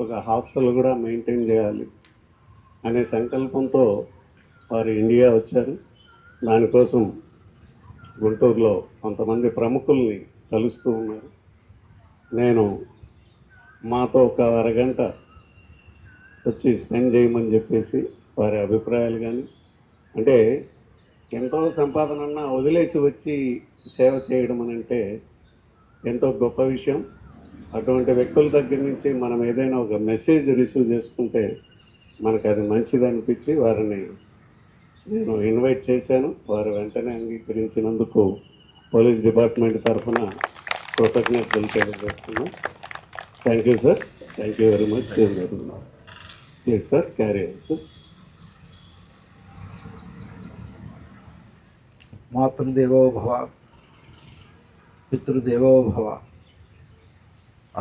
ఒక హాస్టల్ కూడా మెయింటైన్ చేయాలి అనే సంకల్పంతో వారు ఇండియా వచ్చారు. దానికోసం గుంటూరులో కొంతమంది ప్రముఖుల్ని కలుస్తూ ఉన్నారు. నేను మాతో ఒక అరగంట వచ్చి స్పెండ్ చేయమని చెప్పేసి వారి అభిప్రాయాలు కానీ, అంటే ఎంతో సంపాదన వదిలేసి వచ్చి సేవ చేయడం అని అంటే ఎంతో గొప్ప విషయం. అటువంటి వ్యక్తుల దగ్గర నుంచి మనం ఏదైనా ఒక మెసేజ్ రిసీవ్ చేసుకుంటే మనకు అది మంచిది అనిపించి వారిని నేను ఇన్వైట్ చేశాను. వారు వెంటనే అంగీకరించినందుకు పోలీస్ డిపార్ట్మెంట్ తరఫున కృతజ్ఞతలు తెలియజేస్తున్నాం. Thank you sir. Thank you very much. Please sir, carry on sir. మాతృదేవో భవ, పితృదేవో భవ,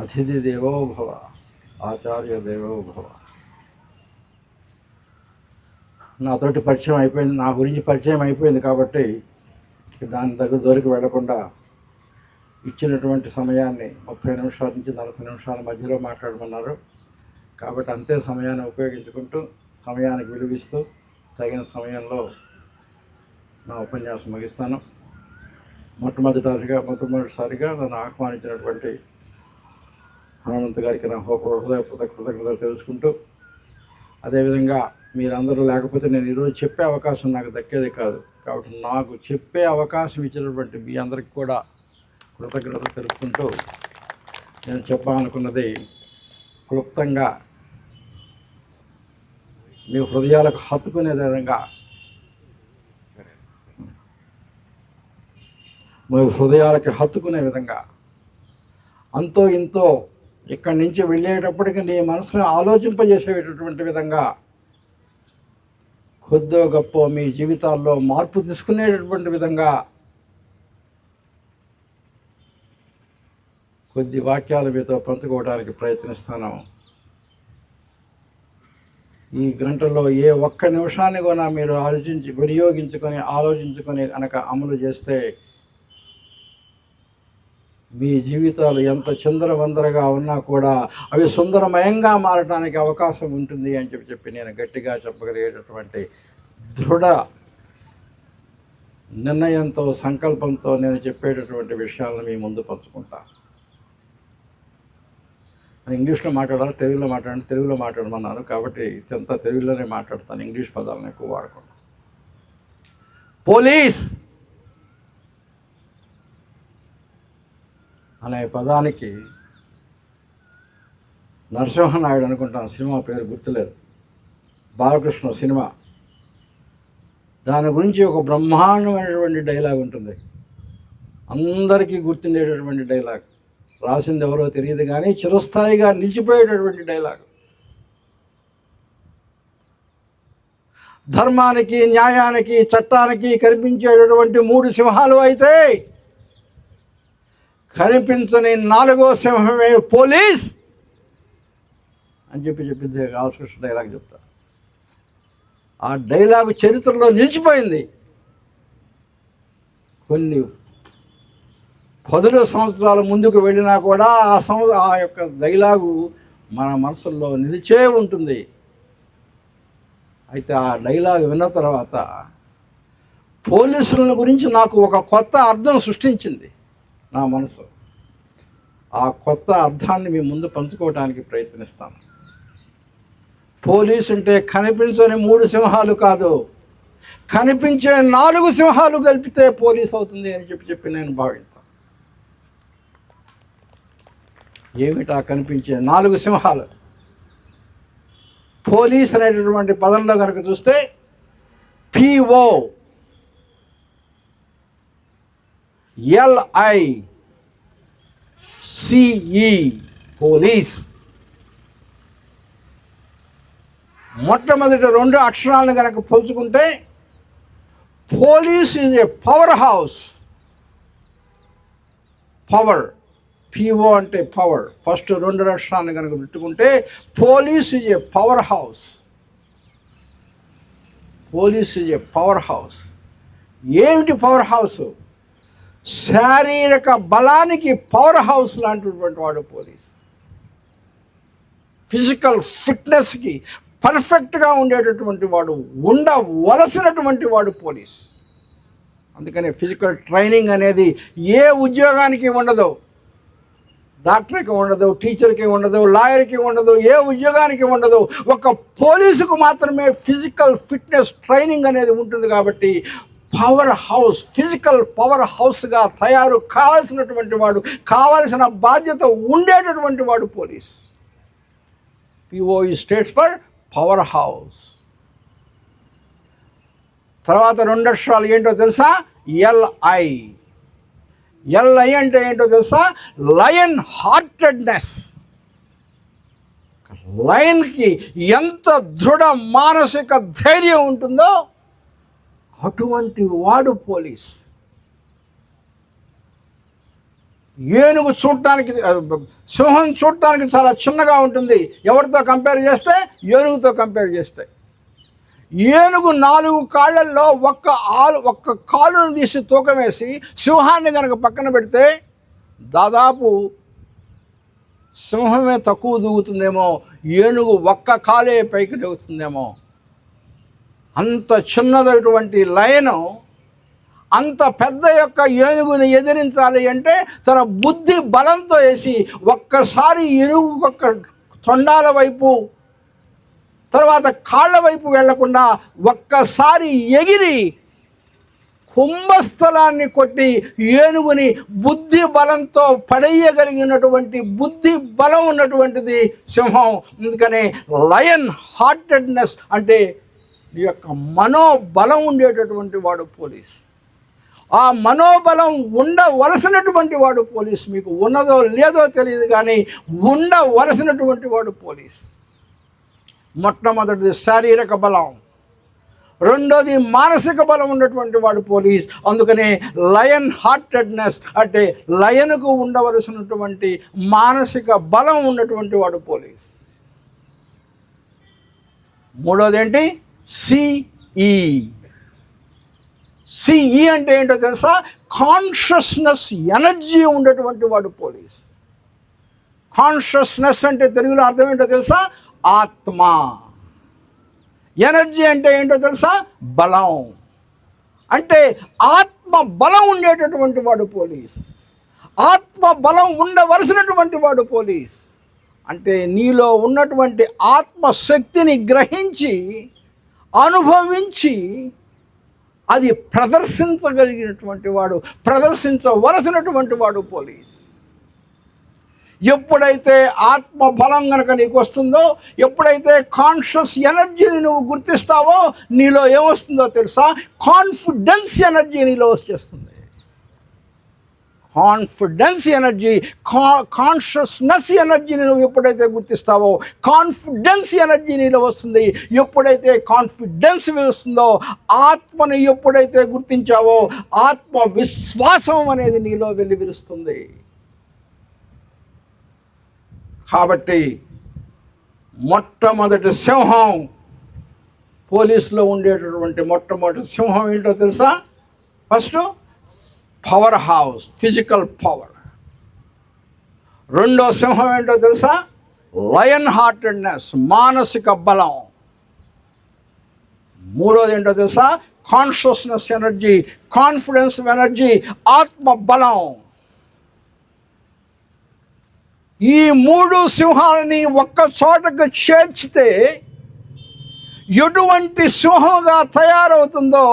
అతిథి దేవో భవ, ఆచార్య దేవో భవ. నాతోటి పరిచయం అయిపోయింది, నా గురించి పరిచయం అయిపోయింది కాబట్టి దాని దగ్గర దొరికి వెళ్లకుండా ఇచ్చినటువంటి సమయాన్ని 30 నిమిషాల నుంచి 40 నిమిషాల మధ్యలో మాట్లాడమన్నారు. కాబట్టి అంతే సమయాన్ని ఉపయోగించుకుంటూ సమయానికి విలువిస్తూ తగిన సమయంలో నా ఉపన్యాసం ముగిస్తాను. మొట్టమొదటిసారిగా నన్ను ఆహ్వానించినటువంటి హనుమంత్ గారికి నా హృదయపూర్వక కృతజ్ఞతలు తెలుసుకుంటూ, అదేవిధంగా మీరందరూ లేకపోతే నేను ఈరోజు చెప్పే అవకాశం నాకు దక్కేది కాదు. కాబట్టి నాకు చెప్పే అవకాశం ఇచ్చినటువంటి మీ అందరికి కూడా కృతజ్ఞతలు తెలుపుకుంటూ నేను చెప్పాలనుకున్నది క్లుప్తంగా మీ హృదయాలకు హత్తుకునే విధంగా, మీ హృదయాలకి హత్తుకునే విధంగా, అంతో ఇంతో ఇక్కడి నుంచి వెళ్ళేటప్పటికి నీ మనసును ఆలోచింపజేసేటటువంటి విధంగా కొద్దో గొప్ప మీ జీవితాల్లో మార్పు తీసుకునేటటువంటి విధంగా కొద్ది వాక్యాలు మీతో పంచుకోవడానికి ప్రయత్నిస్తాను. ఈ గంటలో ఏ ఒక్క నిమిషాన్ని కూడా మీరు ఆలోచించుకొని కనుక అమలు చేస్తే మీ జీవితాలు ఎంత చిందరవందరగా ఉన్నా కూడా అవి సుందరమయంగా మారడానికి అవకాశం ఉంటుంది అని చెప్పి నేను గట్టిగా చెప్పగలిగేటటువంటి దృఢ నిర్ణయంతో, సంకల్పంతో నేను చెప్పేటటువంటి విషయాలను మీ ముందు పంచుకుంటా. ఇంగ్లీష్లో మాట్లాడాలి, తెలుగులో మాట్లాడమన్నారు. కాబట్టి ఇదంతా తెలుగులోనే మాట్లాడతాను, ఇంగ్లీష్ పదాలను ఎక్కువ వాడకుండా. పోలీస్ అనే పదానికి నరసింహనాయుడు అనుకుంటాను, సినిమా పేరు గుర్తులేదు, బాలకృష్ణ సినిమా, దాని గురించి ఒక బ్రహ్మాండమైనటువంటి డైలాగ్ ఉంటుంది. అందరికీ గుర్తుండేటటువంటి డైలాగ్, రాసింది ఎవరో తెలియదు కానీ చిరస్థాయిగా నిలిచిపోయేటటువంటి డైలాగ్. ధర్మానికి, న్యాయానికి, చట్టానికి కనిపించేటటువంటి 3 సింహాలు అయితే కనిపించని 4వ సింహమే పోలీస్ అని చెప్పింది రామకృష్ణ డైలాగ్ చెప్తారు. ఆ డైలాగు చరిత్రలో నిలిచిపోయింది. కొన్ని 10 సంవత్సరాల ముందుకు వెళ్ళినా కూడా ఆ యొక్క డైలాగు మన మనసుల్లో నిలిచే ఉంటుంది. అయితే ఆ డైలాగ్ విన్న తర్వాత పోలీసుల గురించి నాకు ఒక కొత్త అర్థం సృష్టించింది నా మనసు. ఆ కొత్త అర్థాన్ని మీ ముందు పంచుకోవడానికి ప్రయత్నిస్తాను. పోలీసు అంటే కనిపించని 3 సింహాలు కాదు, కనిపించే 4 సింహాలు కలిపితే పోలీసు అవుతుంది అని చెప్పి నేను భావిస్తాను. ఏమిటా కనిపించే 4 సింహాలు? పోలీస్ అనేటటువంటి పదంలో కనుక చూస్తే POLICE, పోలీస్. మొట్టమొదటి 2 అక్షరాలను కనుక పోల్చుకుంటే police is a power house. Power, PO అంటే పవర్. ఫస్ట్ 2 అక్షరాలను కనుక పెట్టుకుంటే police is a power house. Police is a power house. ఏమిటి పవర్ హౌస్? శారీరక బలానికి పవర్ హౌస్ లాంటిటువంటి వాడు పోలీస్. ఫిజికల్ ఫిట్నెస్కి పర్ఫెక్ట్గా ఉండేటటువంటి వాడు, ఉండవలసినటువంటి వాడు పోలీస్. అందుకనే ఫిజికల్ ట్రైనింగ్ అనేది ఏ ఉద్యోగానికి ఉండదు. డాక్టర్కి ఉండదు, టీచర్కి ఉండదు, లాయర్కి ఉండదు, ఏ ఉద్యోగానికి ఉండదు. ఒక పోలీసుకు మాత్రమే ఫిజికల్ ఫిట్నెస్ ట్రైనింగ్ అనేది ఉంటుంది. కాబట్టి పవర్ హౌస్, ఫిజికల్ పవర్ హౌస్గా తయారు కావాల్సినటువంటి వాడు, కావాల్సిన బాధ్యత ఉండేటటువంటి వాడు police. POE states for power house. తర్వాత 2 అక్షరాలు ఏంటో తెలుసా? LI. LI అంటే ఏంటో తెలుసా? Lion heartedness. లయన్కి ఎంత దృఢ మానసిక ధైర్యం ఉంటుందో అటువంటి వాడు పోలీస్. ఏనుగు చూడటానికి, సింహం చూడటానికి చాలా చిన్నగా ఉంటుంది ఎవరితో కంపేర్ చేస్తే? ఏనుగుతో కంపేర్ చేస్తే. ఏనుగు 4 కాళ్ళల్లో ఒక్క కాలును తీసి తూకం వేసి సింహాన్ని కనుక పక్కన పెడితే దాదాపు సింహమే తక్కువ దూగుతుందేమో, ఏనుగు ఒక్క కాలే పైకి దిగుతుందేమో. అంత చిన్నదైనటువంటి లయను అంత పెద్ద యొక్క ఏనుగుని ఎదిరించాలి అంటే తన బుద్ధి బలంతో వేసి ఒక్కసారి ఏనుగు ఒక్క తొండాల వైపు, తర్వాత కాళ్ళ వైపు వెళ్లకుండా ఒక్కసారి ఎగిరి కుంభస్థలాన్ని కొట్టి ఏనుగుని బుద్ధి బలంతో పడేయగలిగినటువంటి బుద్ధి బలం ఉన్నటువంటిది సింహం. అందుకనే లయన్ హార్టెడ్నెస్ అంటే ఈ యొక్క మనోబలం ఉండేటటువంటి వాడు పోలీస్. ఆ మనోబలం ఉండవలసినటువంటి వాడు పోలీస్. మీకు ఉన్నదో లేదో తెలియదు కానీ ఉండవలసినటువంటి వాడు పోలీస్. మొట్టమొదటిది శారీరక బలం, రెండోది మానసిక బలం ఉన్నటువంటి వాడు పోలీస్. అందుకనే లయన్ హార్టెడ్నెస్ అంటే లయన్కు ఉండవలసినటువంటి మానసిక బలం ఉన్నటువంటి వాడు పోలీస్. మూడోది ఏంటి? CE అంటే ఏంటో తెలుసా? కాన్షియస్నెస్ ఎనర్జీ ఉండేటువంటి వాడు పోలీస్. కాన్షియస్నెస్ అంటే తెలుగులో అర్థం ఏంటో తెలుసా? ఆత్మ. ఎనర్జీ అంటే ఏంటో తెలుసా? బలం. అంటే ఆత్మ బలం ఉండేటటువంటి వాడు పోలీస్. ఆత్మ బలం ఉండవలసినటువంటి వాడు పోలీస్. అంటే నీలో ఉన్నటువంటి ఆత్మశక్తిని గ్రహించి, అనుభవించి అది ప్రదర్శించగలిగినటువంటి వాడు, ప్రదర్శించవలసినటువంటి వాడు పోలీస్. ఎప్పుడైతే ఆత్మ బలం కనుక నీకు వస్తుందో, ఎప్పుడైతే కాన్షియస్ ఎనర్జీని నువ్వు గుర్తిస్తావో నీలో ఏమొస్తుందో తెలుసా? కాన్ఫిడెన్స్ ఎనర్జీ నీలో వచ్చేస్తుంది. కాన్ఫిడెన్స్ ఎనర్జీ, కాన్షియస్నెస్ ఎనర్జీని నువ్వు ఎప్పుడైతే గుర్తిస్తావో కాన్ఫిడెన్స్ ఎనర్జీ నీలో వస్తుంది. ఎప్పుడైతే కాన్ఫిడెన్స్ వస్తుందో, ఆత్మను ఎప్పుడైతే గుర్తించావో ఆత్మవిశ్వాసం అనేది నీలో వెల్లివిరుస్తుంది. కాబట్టి మొట్టమొదటి సింహం, పోలీసులో ఉండేటటువంటి మొట్టమొదటి సింహం ఏంటో తెలుసా? First power house, physical power. రెండో సింహం ఏంటో తెలుసా? లయన్ హార్టెడ్నెస్, మానసిక బలం. మూడోది ఏంటో తెలుసా? కాన్షియస్నెస్ ఎనర్జీ, కాన్ఫిడెన్స్ ఎనర్జీ, ఆత్మ బలం. ఈ 3 సింహాలని ఒక్క చోటకు చేర్చితే ఎటువంటి సింహంగా తయారవుతుందో,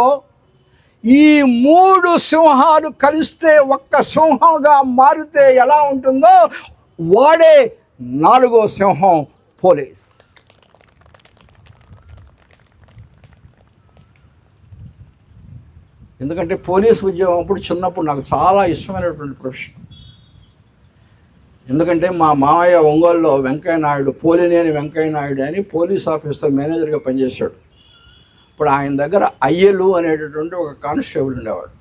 ఈ 3 సింహాలు కలిస్తే ఒక్క సింహంగా మారితే ఎలా ఉంటుందో వాడే 4వ సింహం పోలీస్. ఎందుకంటే పోలీస్ ఉద్యోగం అప్పుడు చిన్నప్పుడు నాకు చాలా ఇష్టమైనటువంటి ప్రొఫెషన్. ఎందుకంటే మా మామయ్య ఒంగోలులో వెంకయ్యనాయుడు, పోలినేని వెంకయ్యనాయుడు అని పోలీస్ ఆఫీసర్ మేనేజర్గా పనిచేశాడు. ఇప్పుడు ఆయన దగ్గర అయ్యలు అనేటటువంటి ఒక కానిస్టేబుల్ ఉండేవాడు.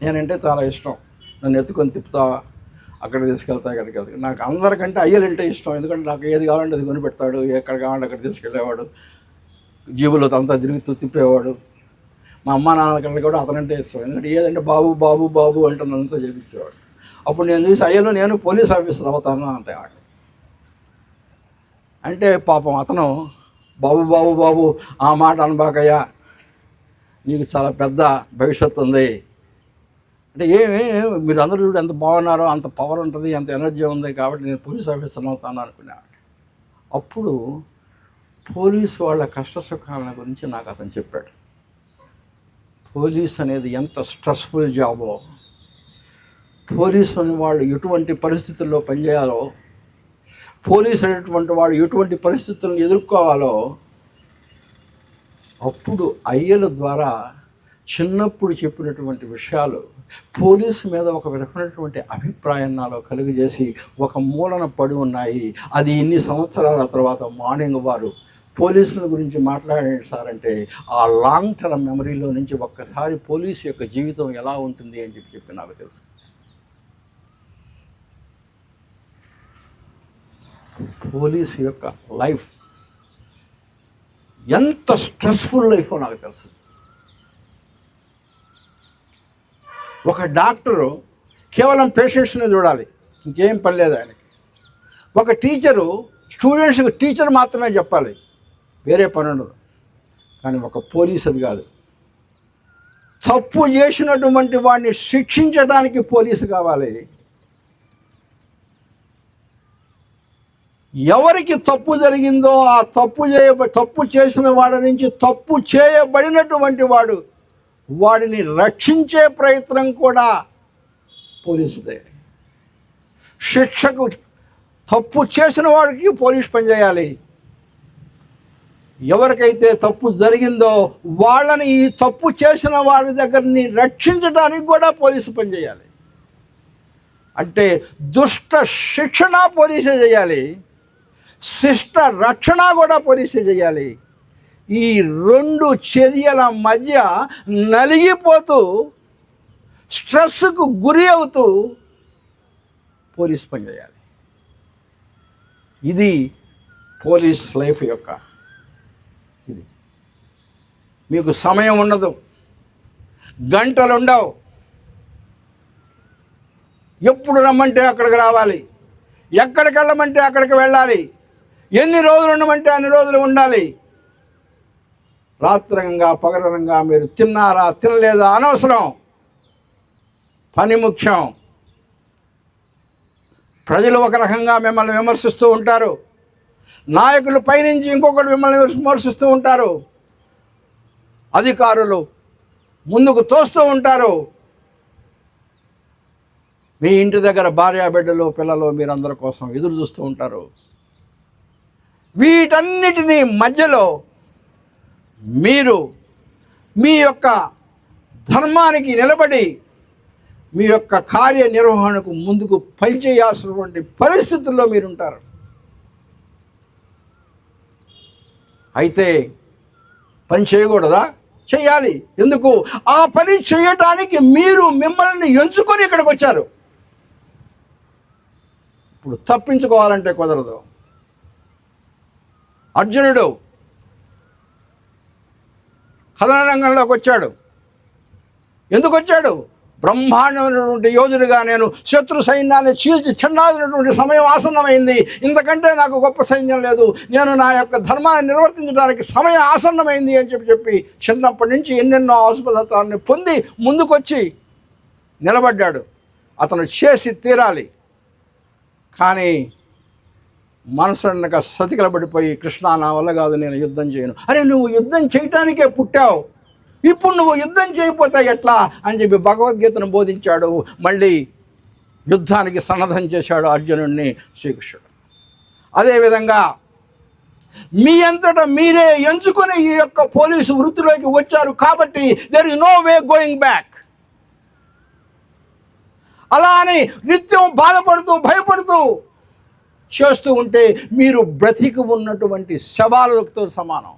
నేనంటే చాలా ఇష్టం. నన్ను ఎత్తుకొని తిప్పుతావా, అక్కడ తీసుకెళ్తా, ఇక్కడికి వెళ్తా. నాకు అందరికంటే అయ్యలంటే ఇష్టం. ఎందుకంటే నాకు ఏది కావాలంటే అది కొనిపెడతాడు, ఎక్కడ కావాలంటే అక్కడ తీసుకెళ్ళేవాడు, జీబులో అంతా తిరుగుతూ తిప్పేవాడు. మా అమ్మ నాన్నకంటే కూడా అతనంటే ఇష్టం. ఎందుకంటే ఏదంటే బాబు బాబు బాబు అంటే నన్నంతా చేపించేవాడు. అప్పుడు నేను చూసి అయ్యలో నేను పోలీస్ ఆఫీసర్ అవుతాను అంటేవాడు. అంటే పాపం అతను బాబు బాబు బాబు ఆ మాట అనబాకయ్యా, నీకు చాలా పెద్ద భవిష్యత్తు ఉంది అంటే ఏమి మీరు అందరూ చూడు ఎంత బాగున్నారో, అంత పవర్ ఉంటుంది, అంత ఎనర్జీ ఉంది, కాబట్టి నేను పోలీస్ ఆఫీసర్ అవుతాను అనుకున్నాను. అప్పుడు పోలీసు వాళ్ళ కష్ట సుఖాల గురించి నాకు అతను చెప్పాడు. పోలీస్ అనేది ఎంత స్ట్రెస్ఫుల్ జాబో, పోలీసు అని వాళ్ళు ఎటువంటి పరిస్థితుల్లో పనిచేయాలో, పోలీసు అనేటువంటి వాడు ఎటువంటి పరిస్థితులను ఎదుర్కోవాలో అప్పుడు అయ్యల ద్వారా చిన్నప్పుడు చెప్పినటువంటి విషయాలు పోలీసు మీద ఒక విధమైనటువంటి అభిప్రాయం నాలో కలుగజేసి ఒక మూలన పడి ఉన్నాయి. అది ఇన్ని సంవత్సరాల తర్వాత మార్నింగ్ వారు పోలీసుల గురించి మాట్లాడారు సార్ అంటే ఆ లాంగ్ టర్మ్ మెమరీలో నుంచి ఒక్కసారి పోలీసు యొక్క జీవితం ఎలా ఉంటుంది అని చెప్పి నాకు తెలుసు. పోలీసు యొక్క లైఫ్ ఎంత స్ట్రెస్ఫుల్ లైఫో నాకు తెలుసు. ఒక డాక్టరు కేవలం పేషెంట్స్ని చూడాలి, ఇంకేం పని లేదు ఆయనకి. ఒక టీచరు స్టూడెంట్స్కి టీచర్ మాత్రమే చెప్పాలి, వేరే పని ఉండదు. కానీ ఒక పోలీస్ అది కాదు. తప్పు చేసినటువంటి వాడిని శిక్షించడానికి పోలీసు కావాలి. ఎవరికి తప్పు జరిగిందో ఆ తప్పు చేసిన వాడి నుంచి తప్పు చేయబడినటువంటి వాడిని రక్షించే ప్రయత్నం కూడా పోలీసుదే. శిక్షకు తప్పు చేసిన వాడికి పోలీస్ పనిచేయాలి. ఎవరికైతే తప్పు జరిగిందో వాళ్ళని ఈ తప్పు చేసిన వాడి దగ్గరని రక్షించడానికి కూడా పోలీసు పనిచేయాలి. అంటే దుష్ట శిక్షణ పోలీసే చేయాలి, శిష్ట రక్షణ కూడా పోలీసే చేయాలి. ఈ రెండు చర్యల మధ్య నలిగిపోతూ స్ట్రెస్కు గురి అవుతూ పోలీస్ పనిచేయాలి. ఇది పోలీస్ లైఫ్ యొక్క ఇది. మీకు సమయం ఉండదు, గంటలు ఉండవు, ఎప్పుడు రమ్మంటే అక్కడికి రావాలి, ఎక్కడికి వెళ్ళమంటే అక్కడికి వెళ్ళాలి, ఎన్ని రోజులు ఉండమంటే అన్ని రోజులు ఉండాలి. రాత్రంగా పగలనంగా మీరు తిన్నారా తినలేదా అనవసరం, పని ముఖ్యం. ప్రజలు ఒక రకంగా మిమ్మల్ని విమర్శిస్తూ ఉంటారు, నాయకులు పైనుంచి ఇంకొకరు మిమ్మల్ని విమర్శిస్తూ ఉంటారు, అధికారులు ముందుకు తోస్తూ ఉంటారు. మీ ఇంటి దగ్గర భార్య బిడ్డలు పిల్లలు మీరందరి కోసం ఎదురు చూస్తూ ఉంటారు. వీటన్నిటినీ మధ్యలో మీరు మీ యొక్క ధర్మానికి నిలబడి మీ యొక్క కార్యనిర్వహణకు ముందుకు పనిచేయాల్సినటువంటి పరిస్థితుల్లో మీరుంటారు. అయితే పని చేయకూడదా? చేయాలి. ఎందుకు? ఆ పని చేయటానికి మీరు మిమ్మల్ని ఎంచుకొని ఇక్కడికి వచ్చారు. ఇప్పుడు తప్పించుకోవాలంటే కుదరదు. అర్జునుడు కథన రంగంలోకి వచ్చాడు. ఎందుకు వచ్చాడు? బ్రహ్మాండమైనటువంటి యోధుడిగా నేను శత్రు సైన్యాన్ని చీల్చి చెండాల్సినటువంటి సమయం ఆసన్నమైంది, ఇంతకంటే నాకు గొప్ప సైన్యం లేదు, నేను నా యొక్క ధర్మాన్ని నిర్వర్తించడానికి సమయం ఆసన్నమైంది అని చెప్పి చిన్నప్పటి నుంచి ఎన్నెన్నో ఆసుపత్రాన్ని పొంది ముందుకొచ్చి నిలబడ్డాడు. అతను చేసి తీరాలి. కానీ మనసు అనక సతికిలబడిపోయి, కృష్ణ నా వల్ల కాదు, నేను యుద్ధం చేయను. అరే నువ్వు యుద్ధం చేయటానికే పుట్టావు, ఇప్పుడు నువ్వు యుద్ధం చేయకపోతే ఎట్లా అని చెప్పి భగవద్గీతను బోధించాడు. మళ్ళీ యుద్ధానికి సన్నద్ధం చేశాడు అర్జునుడిని శ్రీకృష్ణుడు. అదేవిధంగా మీ అంతటా మీరే ఎంచుకొని ఈ యొక్క పోలీసు వృత్తిలోకి వచ్చారు కాబట్టి there is no way going back. అలా అని నిత్యం బాధపడుతూ భయపడుతూ చేస్తూ ఉంటే మీరు బ్రతికి ఉన్నటువంటి శవాలతో సమానం.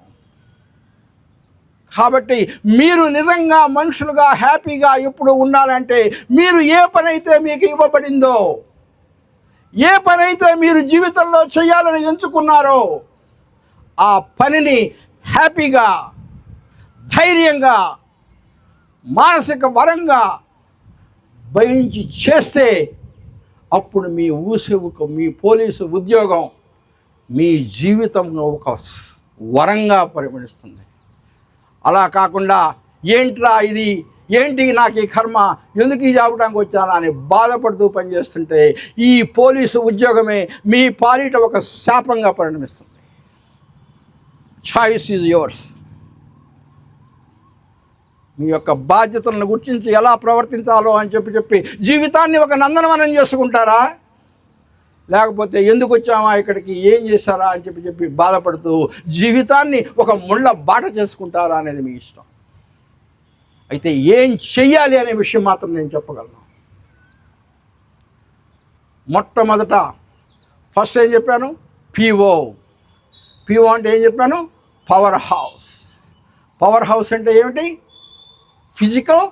కాబట్టి మీరు నిజంగా మనుషులుగా హ్యాపీగా ఎప్పుడు ఉండాలంటే మీరు ఏ పని అయితే మీకు ఇవ్వబడిందో, ఏ పని అయితే మీరు జీవితంలో చేయాలని ఎంచుకున్నారో ఆ పనిని హ్యాపీగా, ధైర్యంగా, మానసిక వరంగా భయించి చేస్తే అప్పుడు మీ పోలీసు ఉద్యోగం మీ జీవితంలో ఒక వరంగా పరిగణిస్తుంది. అలా కాకుండా ఏంట్రా ఇది, ఏంటి నాకు ఈ కర్మ, ఎందుకు ఈ జాబడానికి వచ్చానా అని బాధపడుతూ పనిచేస్తుంటే ఈ పోలీసు ఉద్యోగమే మీ పాలిట ఒక శాపంగా పరిణమిస్తుంది. Choice is yours. మీ యొక్క బాధ్యతలను గుర్తించి ఎలా ప్రవర్తించాలో అని చెప్పి జీవితాన్ని ఒక నందనవనం చేసుకుంటారా, లేకపోతే ఎందుకు వచ్చామా ఇక్కడికి, ఏం చేశారా అని చెప్పి బాధపడుతూ జీవితాన్ని ఒక ముళ్ళ బాట చేసుకుంటారా అనేది మీ ఇష్టం. అయితే ఏం చెయ్యాలి అనే విషయం మాత్రం నేను చెప్పగలను. మొట్టమొదట ఫస్ట్ ఏం చెప్పాను, పిఓ అంటే ఏం చెప్పాను, పవర్ హౌస్. పవర్ హౌస్ అంటే ఏమిటి, physical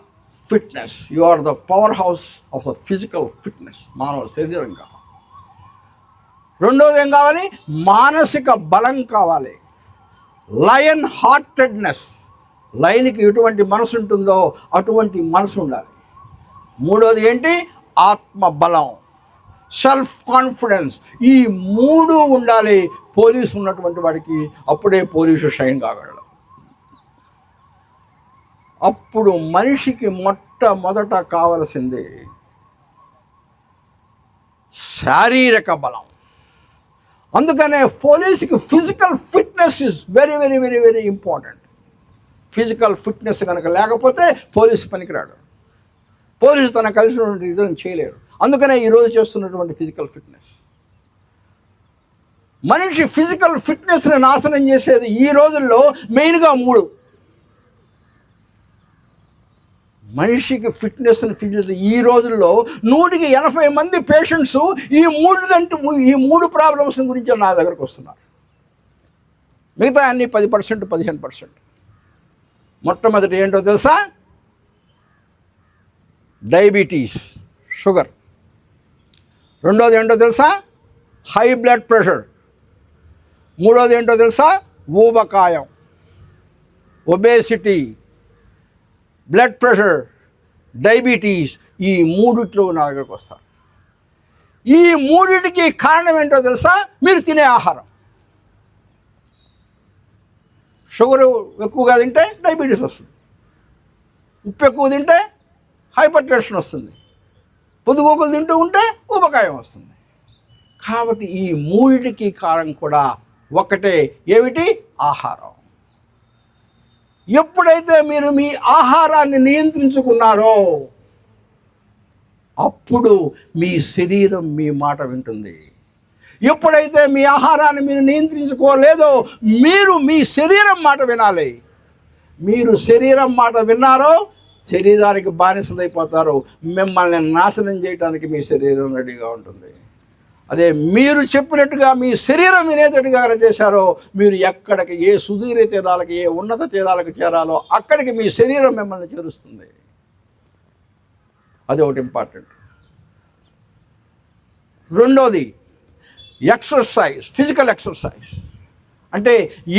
fitness. You are the power house of the physical fitness, మానవ శరీరంగా. రెండోది ఏం కావాలి, మానసిక బలం కావాలి, లయన్ హార్టెడ్నెస్. లయన్కి ఎటువంటి మనసు ఉంటుందో అటువంటి మనసు ఉండాలి. మూడోది ఏంటి, ఆత్మబలం, సెల్ఫ్ కాన్ఫిడెన్స్. ఈ మూడు ఉండాలి పోలీసు ఉన్నటువంటి వాడికి. అప్పుడే పోలీసు షైన్ కాగలడు. అప్పుడు మనిషికి మొట్టమొదట కావలసింది శారీరక బలం. అందుకనే పోలీసుకి physical fitness is very very very very important. Physical fitness కనుక లేకపోతే పోలీసు పనికిరాడు. పోలీసు తన కలిసినటువంటి విధంగా చేయలేరు. అందుకనే ఈరోజు చేస్తున్నటువంటి ఫిజికల్ ఫిట్నెస్. మనిషి ఫిజికల్ ఫిట్నెస్ని నాశనం చేసేది ఈ రోజుల్లో మెయిన్గా మూడు. మనిషికి ఫిట్నెస్ని ఫిజికల్ ఈ రోజుల్లో 180 మంది పేషెంట్స్ ఈ మూడు ప్రాబ్లమ్స్ గురించి నా దగ్గరకు వస్తున్నారు. మిగతా అన్ని 10%, 15%. మొట్టమొదటి ఏంటో తెలుసా, డయాబెటీస్, షుగర్. రెండోది ఏంటో తెలుసా, హై బ్లడ్ ప్రెషర్. మూడోది ఏంటో తెలుసా, ఊబకాయం, ఒబేసిటీ, బ్లడ్ ప్రెషర్, డయాబెటీస్. ఈ మూడిట్లో నా దగ్గరకు వస్తారు. ఈ మూడిటికి కారణం ఏంటో తెలుసా, మీరు తినే ఆహారం. షుగర్ ఎక్కువగా తింటే డయాబెటీస్ వస్తుంది, ఉప్పు ఎక్కువ తింటే హైపర్ టెన్షన్ వస్తుంది, పొద్దుగోకులు తింటూ ఉంటే ఊబకాయం వస్తుంది. కాబట్టి ఈ మూడిటికి కారణం కూడా ఒకటే, ఏమిటి, ఆహారం. ఎప్పుడైతే మీరు మీ ఆహారాన్ని నియంత్రించుకున్నారో అప్పుడు మీ శరీరం మీ మాట వింటుంది. ఎప్పుడైతే మీ ఆహారాన్ని మీరు నియంత్రించుకోలేదో మీరు మీ శరీరం మాట వినాలి. మీరు శరీరం మాట విన్నారో శరీరానికి బానిసలైపోతారు. మిమ్మల్ని నాశనం చేయడానికి మీ శరీరం రెడీగా ఉంటుంది. అదే మీరు చెప్పినట్టుగా మీ శరీరం వినేటట్టుగా చేశారో మీరు ఎక్కడికి, ఏ సుదీర్ఘ తీరాలకి, ఏ ఉన్నత తీరాలకు చేరాలో అక్కడికి మీ శరీరం మిమ్మల్ని చేరుస్తుంది. అది ఒకటి ఇంపార్టెంట్. రెండోది ఎక్సర్సైజ్, ఫిజికల్ ఎక్సర్సైజ్. అంటే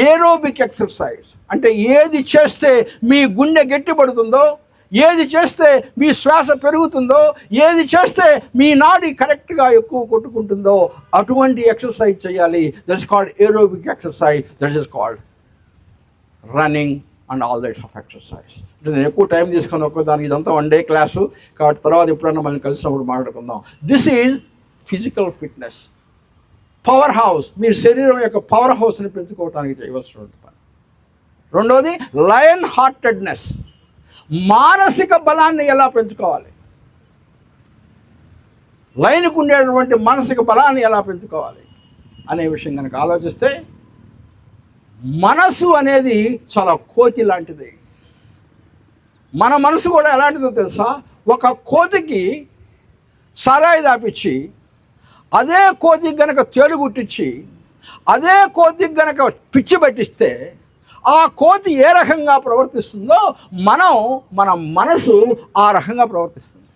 ఏరోబిక్ ఎక్సర్సైజ్. అంటే ఏది చేస్తే మీ గుండె గట్టిపడుతుందో, ఏది చేస్తే మీ శ్వాస పెరుగుతుందో, ఏది చేస్తే మీ నాడి కరెక్ట్గా ఎక్కువ కొట్టుకుంటుందో అటువంటి ఎక్సర్సైజ్ చేయాలి. That is called aerobic exercise. That is called running and all that of exercise. అంటే నేను ఎక్కువ టైం తీసుకొని ఒక్కదానికి, ఇదంతా 1 డే క్లాసు కాబట్టి తర్వాత ఎప్పుడన్నా మళ్ళీ కలిసినప్పుడు మాట్లాడుకుందాం. This is physical fitness. Power house, మీరు శరీరం యొక్క పవర్ హౌస్ని పెంచుకోవడానికి చేయవలసినటువంటి పని. రెండోది లయన్ హార్టెడ్నెస్, మానసిక బలాన్ని ఎలా పెంచుకోవాలి, లైన్కు ఉండేటువంటి మానసిక బలాన్ని ఎలా పెంచుకోవాలి అనే విషయం కనుక ఆలోచిస్తే, మనసు అనేది చాలా కోతి లాంటిది. మన మనసు కూడా ఎలాంటిదో తెలుసా, ఒక కోతికి సారాయి దాపిచ్చి అదే కోతికి గనక తేలుగుట్టించి అదే కోతికి గనక పిచ్చి పట్టిస్తే ఆ కోతి ఏ రకంగా ప్రవర్తిస్తుందో మన మనసు ఆ రకంగా ప్రవర్తిస్తుంది.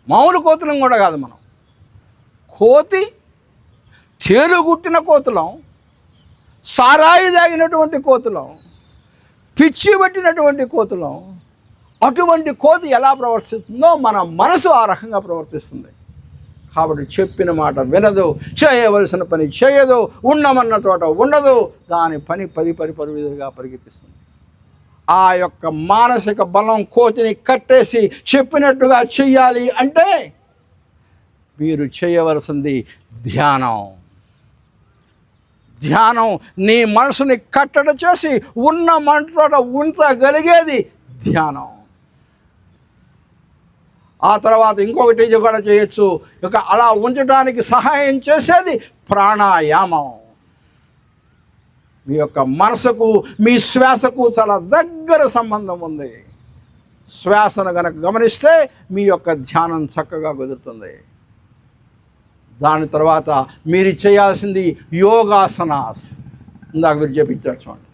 మామూలు కోతులం కూడా కాదు మనం. కోతి, తేలుగుట్టిన కోతులం, సారాయి తాగినటువంటి కోతులం, పిచ్చి పట్టినటువంటి కోతులం. అటువంటి కోతి ఎలా ప్రవర్తిస్తుందో మన మనసు ఆ రకంగా ప్రవర్తిస్తుంది. కాబట్టి చెప్పిన మాట వినదు, చేయవలసిన పని చేయదు, ఉండమన్న చోట ఉండదు, దాని పని పరివిధులుగా పరిగెత్తిస్తుంది. ఆ యొక్క మానసిక బలం కోతిని కట్టేసి చెప్పినట్టుగా చెయ్యాలి అంటే మీరు చేయవలసింది ధ్యానం. ధ్యానం నీ మనసుని కట్టడి చేసి ఉన్న చోట ఉంచగలిగేది ధ్యానం. ఆ తర్వాత ఇంకొకటి కూడా చేయొచ్చు, ఇక అలా ఉంచడానికి సహాయం చేసేది ప్రాణాయామం. మీ యొక్క మనసుకు మీ శ్వాసకు చాలా దగ్గర సంబంధం ఉంది. శ్వాసను కనుక గమనిస్తే మీ యొక్క ధ్యానం చక్కగా కుదురుతుంది. దాని తర్వాత మీరు చేయాల్సింది యోగాసనాస్. ఇందాక మీరు చెప్పించారు చూడండి.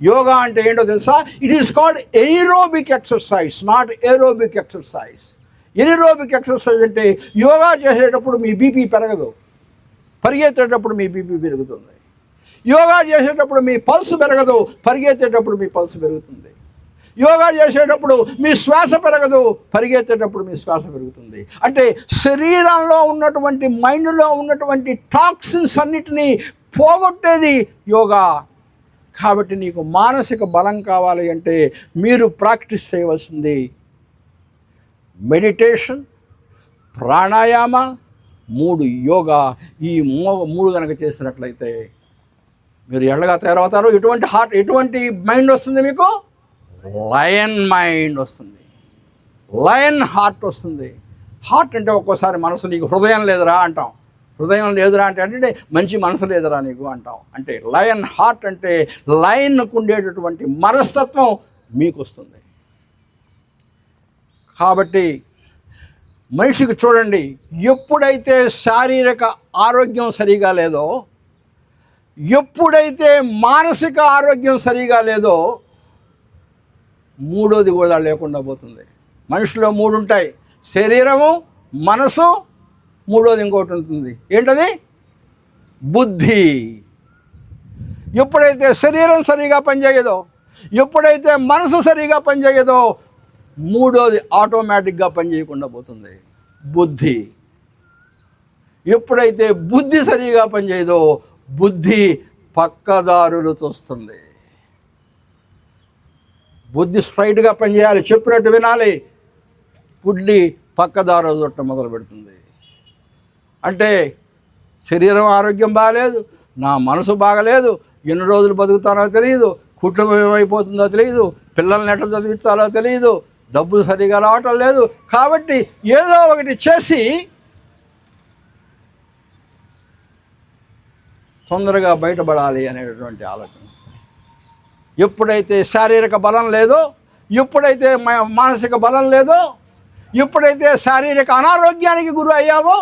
యోగా అంటే ఏంటో తెలుసా? It is called aerobic exercise, not aerobic exercise. Aerobic exercise అంటే యోగా చేసేటప్పుడు మీ బీపీ పెరగదు, పరిగెత్తేటప్పుడు మీ బీపీ పెరుగుతుంది. యోగా చేసేటప్పుడు మీ పల్స్ పెరగదు, పరిగెత్తేటప్పుడు మీ పల్స్ పెరుగుతుంది. యోగా చేసేటప్పుడు మీ శ్వాస పెరగదు, పరిగెత్తేటప్పుడు మీ శ్వాస పెరుగుతుంది. అంటే శరీరంలో ఉన్నటువంటి, మైండ్లో ఉన్నటువంటి టాక్సిన్స్ అన్నిటినీ పోగొట్టేది యోగా. కాబట్టి నీకు మానసిక బలం కావాలి అంటే మీరు ప్రాక్టీస్ చేయవలసింది మెడిటేషన్, ప్రాణాయామ, 3 యోగా. ఈ 3 కనుక చేసినట్లయితే మీరు ఎళ్ళగా తయారవుతారు. ఎటువంటి మైండ్ వస్తుంది మీకు? లయన్ మైండ్ వస్తుంది, లయన్ హార్ట్ వస్తుంది. హార్ట్ అంటే ఒక్కోసారి మనసు, నీకు హృదయం లేదురా అంటాం. హృదయం లేదురా అంటే మంచి మనసు లేదురా నీకు అంటాం. అంటే లయన్ హార్ట్ అంటే లయన్కు ఉండేటటువంటి మనస్తత్వం మీకు వస్తుంది. కాబట్టి మనిషికి చూడండి, ఎప్పుడైతే శారీరక ఆరోగ్యం సరిగా లేదో, ఎప్పుడైతే మానసిక ఆరోగ్యం సరిగా లేదో, మూడోది కూడా లేకుండా పోతుంది. మనిషిలో 3 ఉంటాయి: శరీరము, మనసు, మూడోది ఇంకోటి ఉంటుంది. ఏంటది? బుద్ధి. ఎప్పుడైతే శరీరం సరిగా పనిచేయదో, ఎప్పుడైతే మనసు సరిగా పనిచేయదో, మూడోది ఆటోమేటిక్గా పనిచేయకుండా పోతుంది, బుద్ధి. ఎప్పుడైతే బుద్ధి సరిగా పనిచేయదో, బుద్ధి పక్కదారులు తోస్తుంది. బుద్ధి స్ట్రైట్గా పనిచేయాలి, చెప్పినట్టు వినాలి. బుద్ధి పక్కదారులు చుట్టం మొదలు పెడుతుంది. అంటే శరీరం ఆరోగ్యం బాగలేదు, నా మనసు బాగలేదు, ఎన్ని రోజులు బతుకుతానో తెలియదు, కుటుంబం ఏమైపోతుందో తెలియదు, పిల్లల్ని ఎట్లా చదివించాలో తెలియదు, డబ్బులు సరిగా రావటం లేదు. కాబట్టి ఏదో ఒకటి చేసి తొందరగా బయటపడాలి అనేటటువంటి ఆలోచన వస్తాయి. ఎప్పుడైతే శారీరక బలం లేదో, ఎప్పుడైతే మానసిక బలం లేదో, ఎప్పుడైతే శారీరక అనారోగ్యానికి గురి అయ్యావో,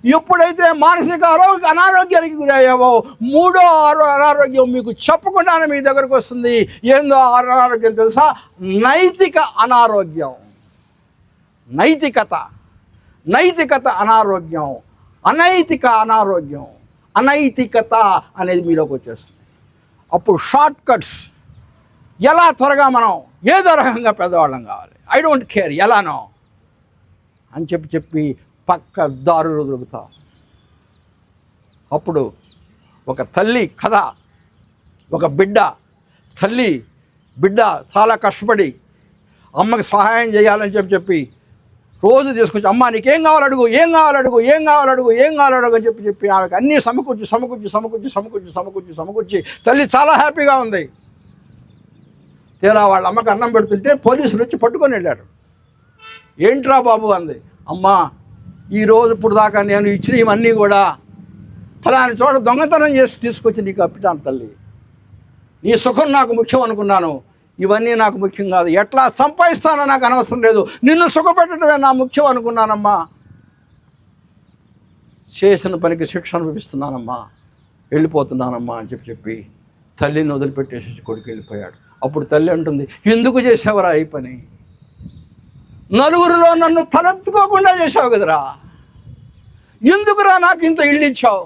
ఎప్పుడైతే మానసిక అనారోగ్యానికి గురి అయ్యావో, మూడో అనారోగ్యం మీకు చెప్పకుండానే మీ దగ్గరకు వస్తుంది. ఏందో అనారోగ్యం తెలుసా? నైతిక అనారోగ్యం. నైతికత అనారోగ్యం, అనైతిక అనారోగ్యం, అనైతికత అనేది మీలోకి వచ్చేస్తుంది. అప్పుడు షార్ట్ కట్స్, ఎలా త్వరగా మనం ఏదో రకంగా పెద్దవాళ్ళం కావాలి, ఐ డోంట్ కేర్ ఎలానో అని చెప్పి పక్క దారులు దొరుకుతాం. అప్పుడు ఒక తల్లి కథ, ఒక బిడ్డ చాలా కష్టపడి అమ్మకి సహాయం చేయాలని చెప్పి రోజు తీసుకొచ్చి, అమ్మ నీకేం కావాలడుగు, ఏం కావాలడుగు అని చెప్పి ఆమెకు అన్నీ సమకూర్చి తల్లి చాలా హ్యాపీగా ఉంది. తీరా వాళ్ళ అమ్మకి అన్నం పెడుతుంటే పోలీసులు వచ్చి పట్టుకొని వెళ్ళారు. ఏంట్రా బాబు అంది. అమ్మా, ఈరోజు ఇప్పుడు దాకా నేను ఇచ్చిన ఇవన్నీ కూడా ఫలాని చోట దొంగతనం చేసి తీసుకొచ్చి నీకు అప్పిటాను తల్లి. నీ సుఖం నాకు ముఖ్యం అనుకున్నాను, ఇవన్నీ నాకు ముఖ్యం కాదు. ఎట్లా సంపాదిస్తానో నాకు అనవసరం లేదు, నిన్ను సుఖపెట్టడమే నా ముఖ్యం అనుకున్నానమ్మా. చేసిన పనికి శిక్ష అనుభవిస్తున్నానమ్మా, వెళ్ళిపోతున్నానమ్మా అని చెప్పి తల్లిని వదిలిపెట్టేసి కొడుకు వెళ్ళిపోయాడు. అప్పుడు తల్లి అంటుంది, ఎందుకు చేసావురా ఈ పని? నలుగురిలో నన్ను తలెత్తుకోకుండా చేసావు కదరా, ఎందుకురా నాకు ఇంత ఇళ్ళు ఇచ్చావు,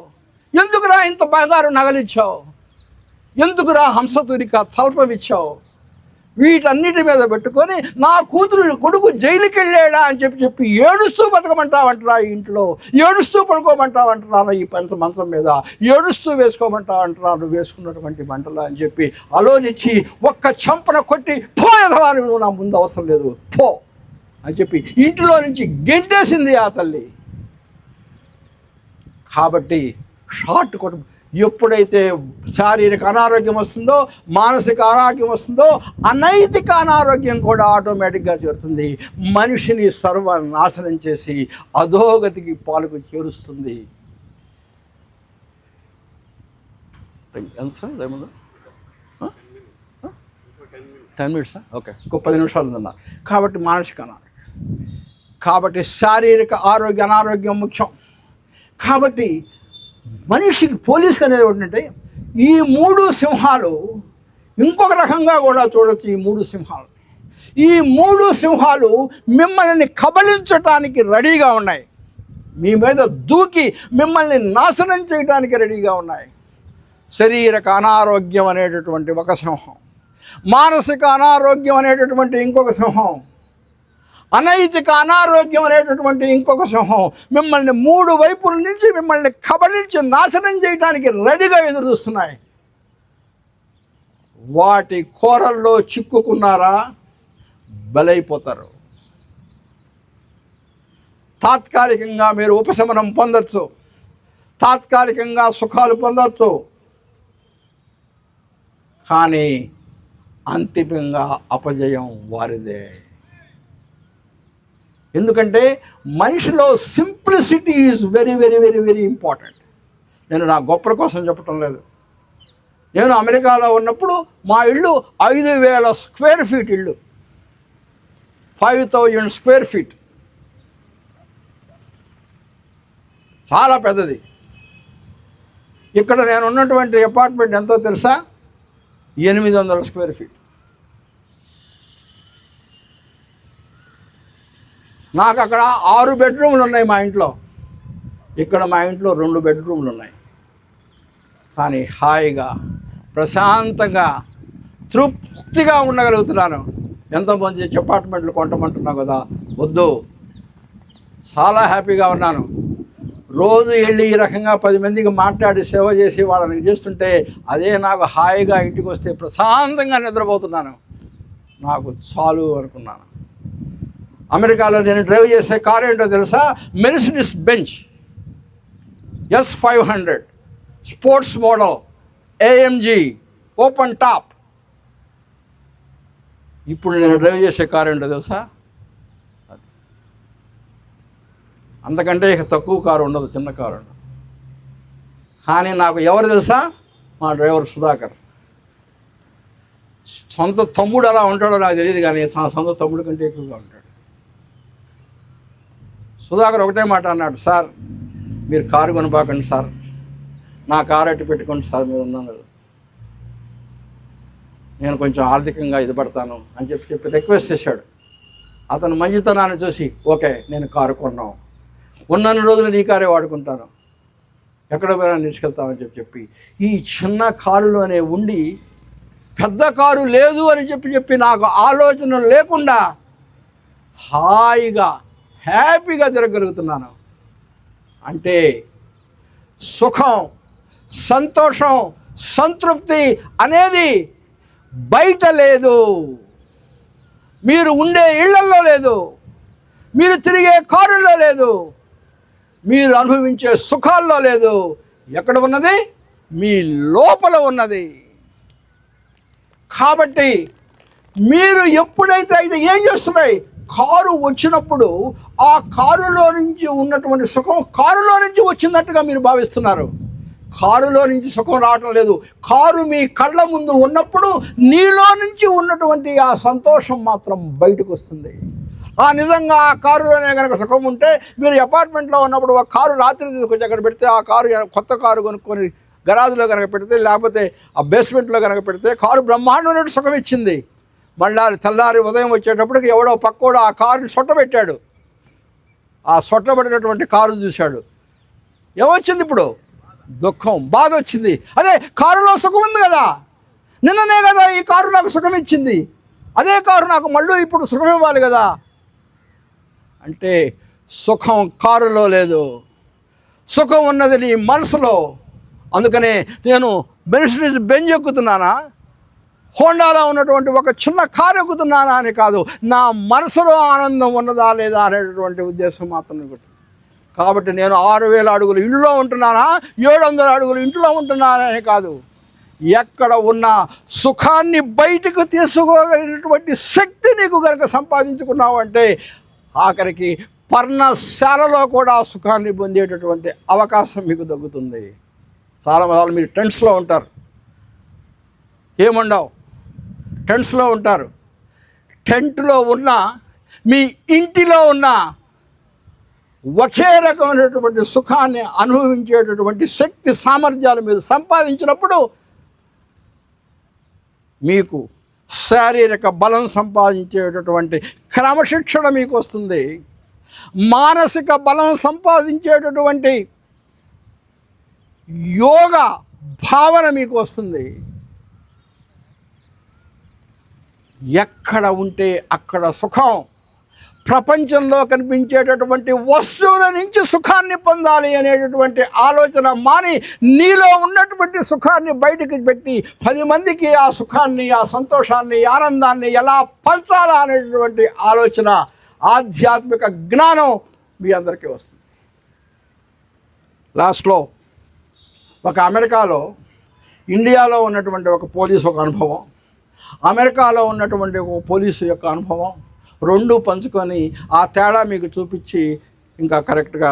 ఎందుకురా ఇంత బంగారు నగలిచ్చావు, ఎందుకురా హంసతురిక తల్పం ఇచ్చావు, వీటన్నిటి మీద పెట్టుకొని నా కొడుకు జైలుకి వెళ్ళాడా అని చెప్పి ఏడుస్తూ బతకమంటావంటారా ఈ ఇంట్లో, ఏడుస్తూ పడుకోమంటావంటారా ఈ మంచం మీద, ఏడుస్తూ వేసుకోమంటావంటారా నువ్వు వేసుకున్నటువంటి మంటలు అని చెప్పి ఆలోచించి ఒక్క చంపన కొట్టి పోయేదవా నువ్వు నా ముందు అవసరం లేదు పో అని చెప్పి ఇంటిలో నుంచి గెంటేసింది ఆ తల్లి. కాబట్టి షార్ట్ కొట్టు. ఎప్పుడైతే శారీరక అనారోగ్యం వస్తుందో, మానసిక అనారోగ్యం వస్తుందో, అనైతిక అనారోగ్యం కూడా ఆటోమేటిక్గా చేరుతుంది. మనిషిని సర్వనాశనం చేసి అధోగతికి పాలకు చేరుస్తుంది. ఎంత సార్ ఏమన్నా 10 minutes ఓకే, ఇంకో 10 నిమిషాలు ఉందన్న. కాబట్టి మానసిక అనారోగ్యం, కాబట్టి శారీరక అనారోగ్యం ముఖ్యం. కాబట్టి మనిషికి పోలీస్కి అనేది ఏంటంటే ఈ 3 సింహాలు ఇంకొక రకంగా కూడా చూడొచ్చు. ఈ 3 సింహాలు మిమ్మల్ని కబళించటానికి రెడీగా ఉన్నాయి, మీ మీద దూకి మిమ్మల్ని నాశనం చేయడానికి రెడీగా ఉన్నాయి. శారీరక అనారోగ్యం అనేటటువంటి ఒక సింహం, మానసిక అనారోగ్యం అనేటటువంటి ఇంకొక సింహం, అనైతిక అనారోగ్యం అనేటటువంటి ఇంకొక సింహం మిమ్మల్ని 3 వైపుల నుంచి మిమ్మల్ని కబళించి నాశనం చేయడానికి రెడీగా ఎదురు చూస్తున్నాయి. వాటి కోరల్లో చిక్కుకున్నారా బలైపోతారు. తాత్కాలికంగా మీరు ఉపశమనం పొందొచ్చు, తాత్కాలికంగా సుఖాలు పొందొచ్చు, కానీ అంతిమంగా అపజయం వారిదే. ఎందుకంటే మనిషిలో simplicity is very very very very important. నేను నా గొప్పల కోసం చెప్పటం లేదు. నేను అమెరికాలో ఉన్నప్పుడు మా ఇల్లు 5,000 స్క్వేర్ ఫీట్ ఇల్లు, 5,000 స్క్వేర్ ఫీట్, చాలా పెద్దది. ఇక్కడ నేను ఉన్నటువంటి అపార్ట్మెంట్ ఎంతో తెలుసా? 800 స్క్వేర్ ఫీట్. నాకు అక్కడ 6 బెడ్రూమ్లు ఉన్నాయి మా ఇంట్లో, ఇక్కడ మా ఇంట్లో 2 బెడ్రూమ్లు ఉన్నాయి. కానీ హాయిగా ప్రశాంతంగా తృప్తిగా ఉండగలుగుతున్నాను. ఎంతోమంది అపార్ట్మెంట్లు కొంటమంటున్నావు కదా, వద్దు, చాలా హ్యాపీగా ఉన్నాను. రోజు వెళ్ళి ఈ రకంగా 10 మందికి మాట్లాడి సేవ చేసి వాళ్ళని చేస్తుంటే అదే నాకు హాయిగా ఇంటికి వస్తే ప్రశాంతంగా నిద్రపోతున్నాను. నాకు చాలు అనుకున్నాను. అమెరికాలో నేను డ్రైవ్ చేసే కారు ఏంటో తెలుసా? Mercedes Benz S500 sports model AMG open top. ఇప్పుడు నేను డ్రైవ్ చేసే కారు ఏంటో తెలుసా? అంతకంటే ఇక తక్కువ కారు ఉండదు, చిన్న కారు ఉండదు. కానీ నాకు ఎవరు తెలుసా? మా డ్రైవర్ సుధాకర్. సొంత తమ్ముడు అలా ఉంటాడో నాకు తెలియదు, కానీ సొంత తమ్ముడు కంటే ఎక్కువగా ఉంటాడు. సుధాకర్ ఒకటే మాట అన్నాడు, సార్ మీరు కారు కొనబాకండి సార్, నా కారు అట్టి పెట్టుకోండి సార్, మీరు ఉన్నాను, నేను కొంచెం ఆర్థికంగా ఇది పడతాను అని చెప్పి రిక్వెస్ట్ చేశాడు. అతను మంచితనాన్ని చూసి ఓకే నేను కారు కొన్నాం, ఉన్నన్ని రోజులు నీ కారే వాడుకుంటాను, ఎక్కడ పోయినా తీసుకెళ్తామని చెప్పి ఈ చిన్న కారులోనే ఉండి పెద్ద కారు లేదు అని చెప్పి నాకు ఆలోచన లేకుండా హాయిగా హ్యాపీగా తిరగలుగుతున్నాను. అంటే సుఖం, సంతోషం, సంతృప్తి అనేది బయట లేదు, మీరు ఉండే ఇళ్లల్లో లేదు, మీరు తిరిగే కారుల్లో లేదు, మీరు అనుభవించే సుఖాల్లో లేదు. ఎక్కడ ఉన్నది? మీ లోపల ఉన్నది. కాబట్టి మీరు ఎప్పుడైతే ఏం చేస్తున్నాయి, కారు వచ్చినప్పుడు ఆ కారులో నుంచి ఉన్నటువంటి సుఖం కారులో నుంచి వచ్చినట్టుగా మీరు భావిస్తున్నారు. కారులో నుంచి సుఖం రావటం లేదు. కారు మీ కళ్ళ ముందు ఉన్నప్పుడు నీలో నుంచి ఉన్నటువంటి ఆ సంతోషం మాత్రం బయటకు వస్తుంది. ఆ నిజంగా ఆ కారులోనే కనుక సుఖం ఉంటే, మీరు అపార్ట్మెంట్లో ఉన్నప్పుడు ఒక కారు రాత్రి తీసుకొచ్చి అక్కడ పెడితే, ఆ కారు కొత్త కారు కొనుక్కొని గరాజులో కనుక పెడితే, లేకపోతే ఆ బేస్మెంట్లో కనుక పెడితే కారు బ్రహ్మాండమైన సుఖం ఇచ్చింది. మళ్ళీ తెల్లారి ఉదయం వచ్చేటప్పటికి ఎవడో పక్కోడు ఆ కారుని సొట్టబెట్టాడు. ఆ సొట్టబడినటువంటి కారు చూశాడు, ఏమొచ్చింది ఇప్పుడు? దుఃఖం, బాధ వచ్చింది. అదే కారులో సుఖం ఉంది కదా, నిన్ననే కదా ఈ కారు నాకు సుఖం ఇచ్చింది అదే కారు నాకు మళ్ళీ ఇప్పుడు సుఖం ఇవ్వాలి కదా అంటే సుఖం కారులో లేదు, సుఖం ఉన్నది నీ మనసులో. అందుకనే నేను మెర్సిడీస్ బెంజ్ ఎక్కుతున్నానా, హోండాలో ఉన్నటువంటి ఒక చిన్న కారు ఎక్కుతున్నానా అని కాదు, నా మనసులో ఆనందం ఉన్నదా లేదా అనేటటువంటి ఉద్దేశం మాత్రమే ఉంటుంది. కాబట్టి నేను 6000 అడుగులు ఇంట్లో ఉంటున్నానా, 700 అడుగులు ఇంట్లో ఉంటున్నానని కాదు, ఎక్కడ ఉన్న సుఖాన్ని బయటకు తీసుకోగలిగినటువంటి శక్తి నీకు కనుక సంపాదించుకున్నావు అంటే ఆఖరికి పర్ణశాలలో కూడా సుఖాన్ని పొందేటటువంటి అవకాశం మీకు దొరుకుతుంది. చాలామంది మీరు టెంట్స్లో ఉంటారు, ఏముండవు, టెంట్స్లో ఉంటారు. టెంట్లో ఉన్న మీ ఇంటిలో ఉన్న ఒకే రకమైనటువంటి సుఖాన్ని అనుభవించేటటువంటి శక్తి సామర్థ్యాలు మీరు సంపాదించినప్పుడు మీకు శారీరక బలం సంపాదించేటటువంటి క్రమశిక్షణ మీకు వస్తుంది, మానసిక బలం సంపాదించేటటువంటి యోగ భావన మీకు వస్తుంది. ఎక్కడ ఉంటే అక్కడ సుఖం. ప్రపంచంలో కనిపించేటటువంటి వస్తువుల నుంచి సుఖాన్ని పొందాలి అనేటటువంటి ఆలోచన మాని నీలో ఉన్నటువంటి సుఖాన్ని బయటికి పెట్టి 10 మందికి ఆ సుఖాన్ని, ఆ సంతోషాన్ని, ఆనందాన్ని ఎలా పంచాలా అనేటటువంటి ఆలోచన, ఆధ్యాత్మిక జ్ఞానం మీ అందరికీ వస్తుంది. లాస్ట్లో ఒక అమెరికాలో ఇండియాలో ఉన్నటువంటి ఒక పోలీసు ఒక అనుభవం, అమెరికాలో ఉన్నటువంటి ఒక పోలీసు యొక్క అనుభవం, రెండు పంచుకొని ఆ తేడా మీకు చూపించి ఇంకా కరెక్ట్గా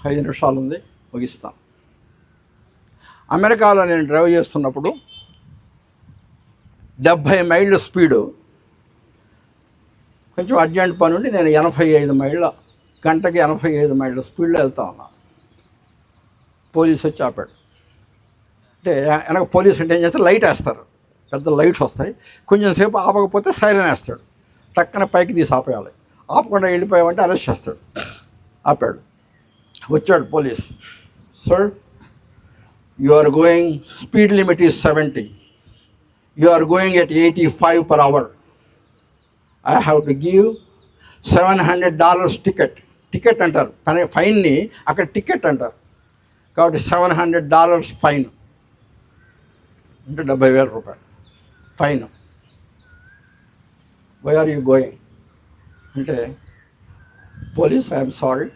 5 నిమిషాలు ఉంది, ముగిస్తాం. అమెరికాలో నేను డ్రైవ్ చేస్తున్నప్పుడు 70 మైళ్ళ స్పీడు, కొంచెం అర్జెంట్ పని ఉండి నేను 85 మైళ్ళ గంటకి 85 మైళ్ళ స్పీడ్లో వెళ్తా ఉన్నా. పోలీసు వచ్చి ఆపాడు. అంటే వెనక పోలీసు అంటే ఏం చేస్తారు, లైట్ వేస్తారు, పెద్ద లైట్స్ వస్తాయి, కొంచెం సేపు ఆపకపోతే సైరన్ వేస్తాడు, టక్కన పైకి తీసి ఆపేయాలి, ఆపకుండా వెళ్ళిపోయామంటే అరెస్ట్ చేస్తాడు. ఆపాడు, వచ్చాడు police. Sir, you are going, speed limit is 70, you are going at 85 per hour. I have to give $700 ticket. Ticket అంటారు, ఫైన్ని అక్కడ టికెట్ అంటారు. కాబట్టి $700 ఫైన్ అంటే 70,000 రూపాయలు fine. Why are you going అంటే, police, I'm sorry,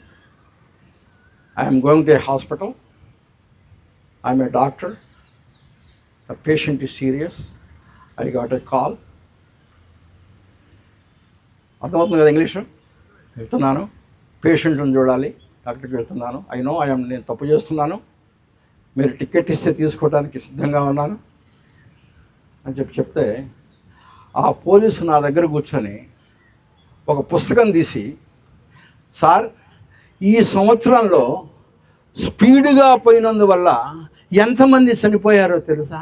I'm going to a hospital, I'm a doctor, the patient is serious, I got a call. అర్థమవుతుంది కదా ఇంగ్లీషు? వెళ్తున్నాను, పేషెంట్ని చూడాలి, డాక్టర్కి వెళ్తున్నాను, నేను తప్పు చేస్తున్నాను, మీరు టికెట్ ఇస్తే తీసుకోవడానికి సిద్ధంగా ఉన్నాను అని చెప్తే ఆ పోలీసు నా దగ్గర కూర్చొని ఒక పుస్తకం తీసి, సార్, ఈ సంవత్సరంలో స్పీడ్గా పోయినందువల్ల ఎంతమంది చనిపోయారో తెలుసా?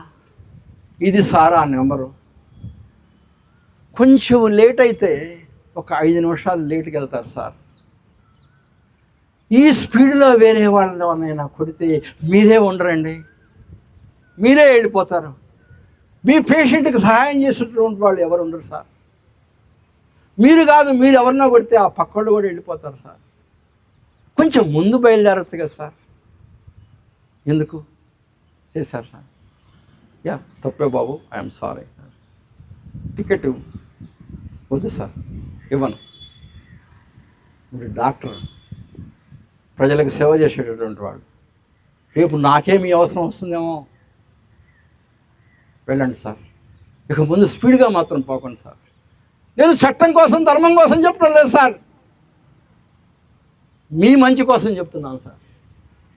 ఇది సార్ ఆ నెంబరు. కొంచెం లేట్ అయితే ఒక 5 నిమిషాలు లేట్కి వెళ్తారు సార్. ఈ స్పీడ్లో వేరే వాళ్ళని కొడితే మీరే ఉండరండి, మీరే వెళ్ళిపోతారు. మీ పేషెంట్కి సహాయం చేసేటువంటి వాళ్ళు ఎవరు ఉండరు సార్. మీరు కాదు, మీరు ఎవరినో కొడితే ఆ పక్కోళ్ళు కూడా వెళ్ళిపోతారు సార్. కొంచెం ముందు బయలుదేరచ్చు కదా సార్. ఎందుకు చేశారు సార్? యా, తప్పే బాబు, ఐఎమ్ సారీ, టికెట్ వద్దు సార్, ఇవ్వను. మీరు డాక్టర్, ప్రజలకు సేవ చేసేటటువంటి వాడు, రేపు నాకేమీ అవసరం వస్తుందేమో, వెళ్ళండి సార్, ఇక ముందు స్పీడ్గా మాత్రం పోకండి సార్. నేను చట్టం కోసం, ధర్మం కోసం చెప్పడం లేదు సార్, మీ మంచి కోసం చెప్తున్నాను సార్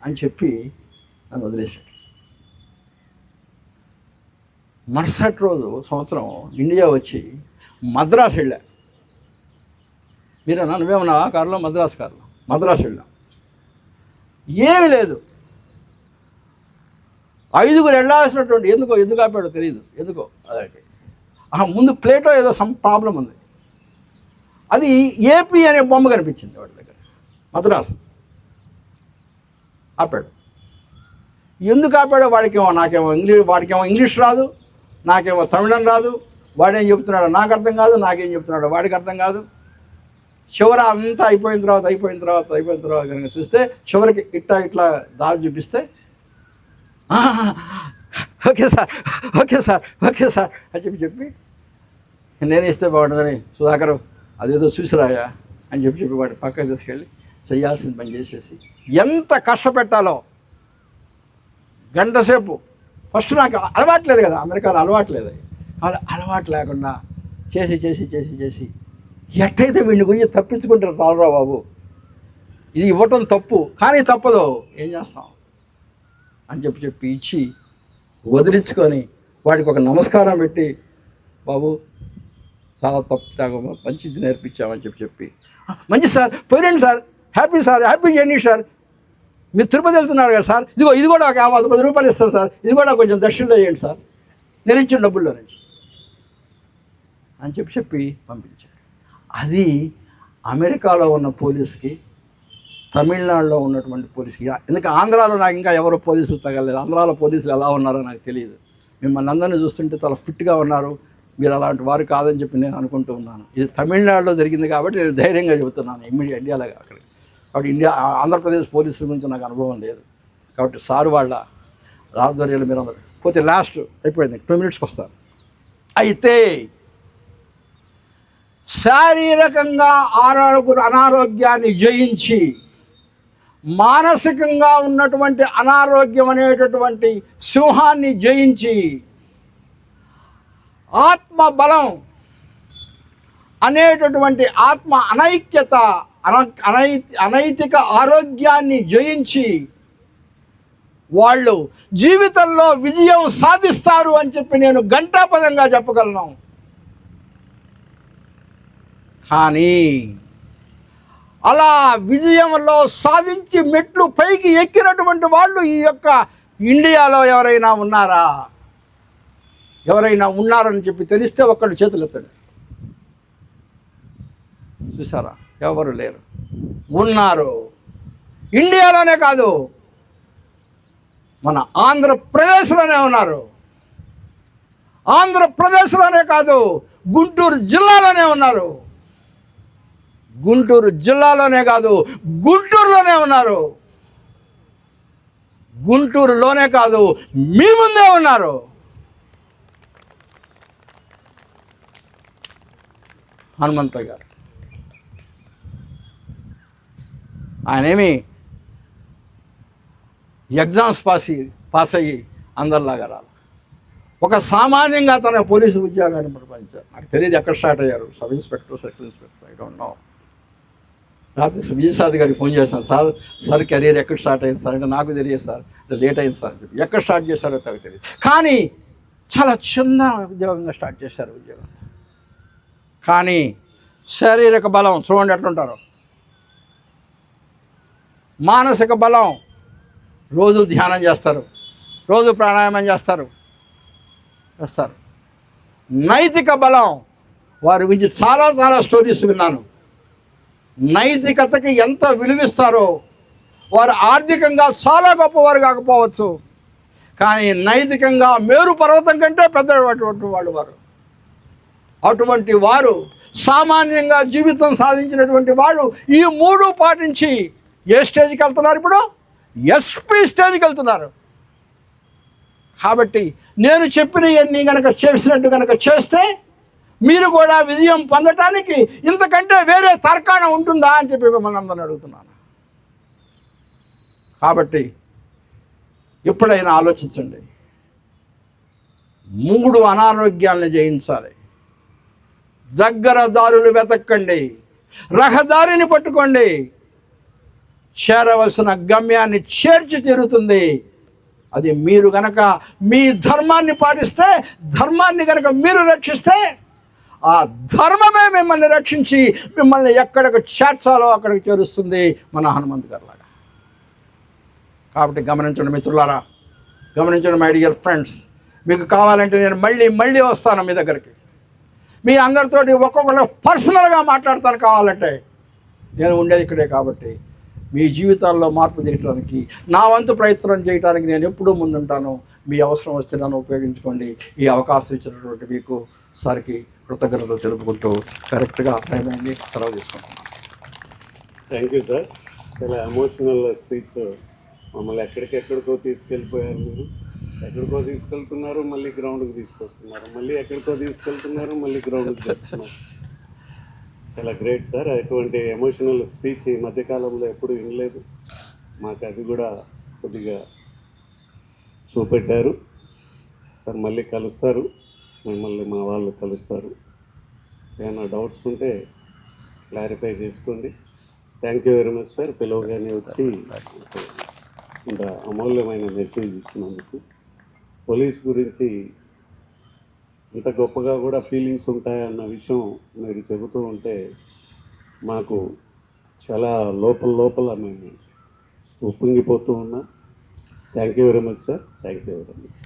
అని చెప్పి నన్ను వదిలేశాడు. మరుసటి రోజు సంవత్సరం ఇండియా వచ్చి మద్రాసు వెళ్ళా. మీరన్నా, నువ్వేమన్నా కారులో? మద్రాసు వెళ్ళాం. ఏమీ లేదు, 5 వెళ్ళాల్సినటువంటి, ఎందుకు ఆపాడో తెలియదు, ఎందుకో అదే ముందు ప్లేటో ఏదో సమ్ ప్రాబ్లం ఉంది, అది ఏపీ అనే బొమ్మ కనిపించింది వాడి దగ్గర, మద్రాసు. ఆపాడు. ఎందుకు ఆపాడో వాడికేమో, వాడికేమో ఇంగ్లీష్ రాదు, నాకేమో తమిళం రాదు, వాడేం చెప్తున్నాడో నాకు అర్థం కాదు, నాకేం చెప్తున్నాడో వాడికి అర్థం కాదు. చివర అంతా అయిపోయిన తర్వాత కనుక చూస్తే చివరికి ఇట్లా దారి చూపిస్తే ఓకే సార్ అని చెప్పి నేను ఇస్తే బాగుంటుందని సుధాకర్ అదేదో చూసిరాయా అని చెప్పి వాడు పక్కకు తీసుకెళ్ళి చేయాల్సిన పని చేసేసి ఎంత కష్టపెట్టాలో గంట సేపు. ఫస్ట్ నాకు అలవాట్లేదు కదా, అమెరికాలో అలవాట్లేదు. అలవాటు లేకుండా చేసి ఎట్టయితే వీడిని గురించి తప్పించుకుంటారు చాలరా బాబు, ఇది ఇవ్వటం తప్పు కానీ తప్పదు, ఏం చేస్తాం అని చెప్పి ఇచ్చి వదిలించుకొని వాడికి ఒక నమస్కారం పెట్టి, బాబు చాలా తప్పు మంచిది నేర్పించామని చెప్పి మంచి సార్ పోయినండి సార్, హ్యాపీ జర్నీ సార్, మీరు తిరుపతి వెళ్తున్నారు కదా సార్, ఇది కూడా ఒక 50 రూపాయలు ఇస్తాను సార్, ఇది కూడా కొంచెం దక్షిణలో చేయండి సార్, నేను ఇచ్చిన డబ్బుల్లో నుంచి అని చెప్పి పంపించాడు. అది అమెరికాలో ఉన్న పోలీసుకి, తమిళనాడులో ఉన్నటువంటి పోలీసుకి, ఎందుకంటే ఆంధ్రాలో నాకు ఇంకా ఎవరో పోలీసులు తగలేదు. ఆంధ్రాలో పోలీసులు ఎలా ఉన్నారో నాకు తెలియదు. మిమ్మల్ని అందరినీ చూస్తుంటే చాలా ఫిట్గా ఉన్నారు, మీరు అలాంటి వారు కాదని చెప్పి నేను అనుకుంటూ ఉన్నాను. ఇది తమిళనాడులో జరిగింది కాబట్టి నేను ధైర్యంగా చెబుతున్నాను, ఇండియాలో అక్కడ. కాబట్టి ఆంధ్రప్రదేశ్ పోలీసుల గురించి నాకు అనుభవం లేదు కాబట్టి సార్ వాళ్ళ ఆధ్వర్యంలో మీరు అందరూ పోతే లాస్ట్ అయిపోయింది, 2 minutesకి వస్తాను. అయితే శారీరకంగా అనారోగ్యాన్ని జయించి మానసికంగా ఉన్నటువంటి అనారోగ్యం అనేటటువంటి సింహాన్ని జయించి ఆత్మ బలం అనేటటువంటి ఆత్మ అనైక్యత అనైతిక ఆరోగ్యాన్ని జయించి వాళ్ళు జీవితంలో విజయం సాధిస్తారు అని చెప్పి నేను ఘంటాపదంగా చెప్పగలను. కానీ అలా విజయంలో సాధించి మెట్లు పైకి ఎక్కినటువంటి వాళ్ళు ఈ యొక్క ఇండియాలో ఎవరైనా ఉన్నారని చెప్పి తెలిస్తే ఒక్కడు చేతులు ఎత్తండి. చూసారా, ఎవరు లేరు. ఉన్నారు. ఇండియాలోనే కాదు, మన ఆంధ్రప్రదేశ్లోనే ఉన్నారు. ఆంధ్రప్రదేశ్లోనే కాదు, గుంటూరు జిల్లాలోనే ఉన్నారు. గుంటూరు జిల్లాలోనే కాదు, గుంటూరులోనే ఉన్నారు. గుంటూరులోనే కాదు, మీ ముందే ఉన్నారు. హనుమంత గారు ఆయనేమి ఎగ్జామ్స్ పాస్ అయ్యి అందరిలాగా రాలి. ఒక సామాన్యంగా తన పోలీసు ఉద్యోగాన్ని ప్రపంచారు. నాకు తెలియదు ఎక్కడ స్టార్ట్ అయ్యారు, sub inspector, circle inspector, I don't know. రాత్రి విజయసాద్ గారికి ఫోన్ చేశాను, సార్ కెరీర్ ఎక్కడ స్టార్ట్ అయింది సార్ అంటే, నాకు తెలియదు సార్, లేట్ అయింది సార్ అని చెప్పి. ఎక్కడ స్టార్ట్ చేశారో నాకు తెలియదు, కానీ చాలా చిన్న ఉద్యోగంగా స్టార్ట్ చేశారు ఉద్యోగం. కానీ శారీరక బలం చూడండి ఎట్లుంటారు, మానసిక బలం రోజు ధ్యానం చేస్తారు, రోజు ప్రాణాయామం చేస్తారు. నైతిక బలం వారి గురించి చాలా స్టోరీస్ విన్నాను. నైతికతకి ఎంత విలువిస్తారో. వారు ఆర్థికంగా చాలా గొప్పవారు కాకపోవచ్చు, కానీ నైతికంగా మేరు పర్వతం కంటే పెద్దటువంటి వారు. అటువంటి వారు సామాన్యంగా జీవితం సాధించినటువంటి వాళ్ళు ఈ 3 పాటించి ఏ స్టేజ్కి వెళ్తున్నారు? ఇప్పుడు ఎస్పీ స్టేజ్కి వెళ్తున్నారు. కాబట్టి నేను చెప్పినవన్నీ కనుక చేసినట్టు కనుక చేస్తే మీరు కూడా విజయం పొందటానికి ఇంతకంటే వేరే తర్కాణం ఉంటుందా అని చెప్పి మిమ్మల్ని అందరిని అడుగుతున్నాను. కాబట్టి ఎప్పుడైనా ఆలోచించండి. 3 అనారోగ్యాలను జయించాలి. దగ్గర దారులు వెతక్కండి, రహదారిని పట్టుకోండి, చేరవలసిన గమ్యాన్ని చేర్చి తీరుతుంది. అది మీరు కనుక మీ ధర్మాన్ని పాటిస్తే, ధర్మాన్ని కనుక మీరు రక్షిస్తే, ఆ ధర్మమే మిమ్మల్ని రక్షించి మిమ్మల్ని ఎక్కడికి చేర్చాలో అక్కడికి చేరుస్తుంది మన హనుమంత్ గారిలాగా. కాబట్టి గమనించండి మిత్రులారా, గమనించండి మై డియర్ ఫ్రెండ్స్. మీకు కావాలంటే నేను మళ్ళీ వస్తాను మీ దగ్గరికి. మీ అందరితోటి ఒక్కొక్కరు పర్సనల్గా మాట్లాడతాను కావాలంటే. నేను ఉండేది ఇక్కడే కాబట్టి మీ జీవితాల్లో మార్పు చేయడానికి, నా వంతు ప్రయత్నం చేయడానికి నేను ఎప్పుడూ ముందుంటాను. మీ అవసరం వస్తే నన్ను ఉపయోగించుకోండి. ఈ అవకాశం ఇచ్చినటువంటి మీకు సార్కి కృతజ్ఞతలు తెలుపుకుంటూ కరెక్ట్గా టైం అయింది, సెలవు తీసుకుంటున్నాను. Thank you sir. చాలా ఎమోషనల్ స్పీచ్. మమ్మల్ని ఎక్కడికెక్కడికో తీసుకెళ్ళిపోయారు మీరు. ఎక్కడికో తీసుకెళ్తున్నారు, మళ్ళీ గ్రౌండ్కి తీసుకొస్తున్నారు, మళ్ళీ ఎక్కడికో తీసుకెళ్తున్నారు, మళ్ళీ గ్రౌండ్కి చెప్తున్నారు. చాలా గ్రేట్ సార్. అటువంటి ఎమోషనల్ స్పీచ్ ఈ మధ్యకాలంలో ఎప్పుడు వినలేదు. మాకు అది కూడా కొద్దిగా చూపెట్టారు సార్. మళ్ళీ కలుస్తారు, మిమ్మల్ని మా వాళ్ళు కలుస్తారు. ఏమైనా డౌట్స్ ఉంటే క్లారిఫై చేసుకోండి. Thank you very much sir. పిలవగానే వచ్చి ఇంత అమూల్యమైన మెసేజ్ ఇచ్చినందుకు. పోలీస్ గురించి ఇంత గొప్పగా కూడా ఫీలింగ్స్ ఉంటాయన్న విషయం మీరు చెబుతూ ఉంటే మాకు చాలా లోపల మేము ఉప్పొంగిపోతూ ఉన్నాం. Thank you very much sir. Thank you very much.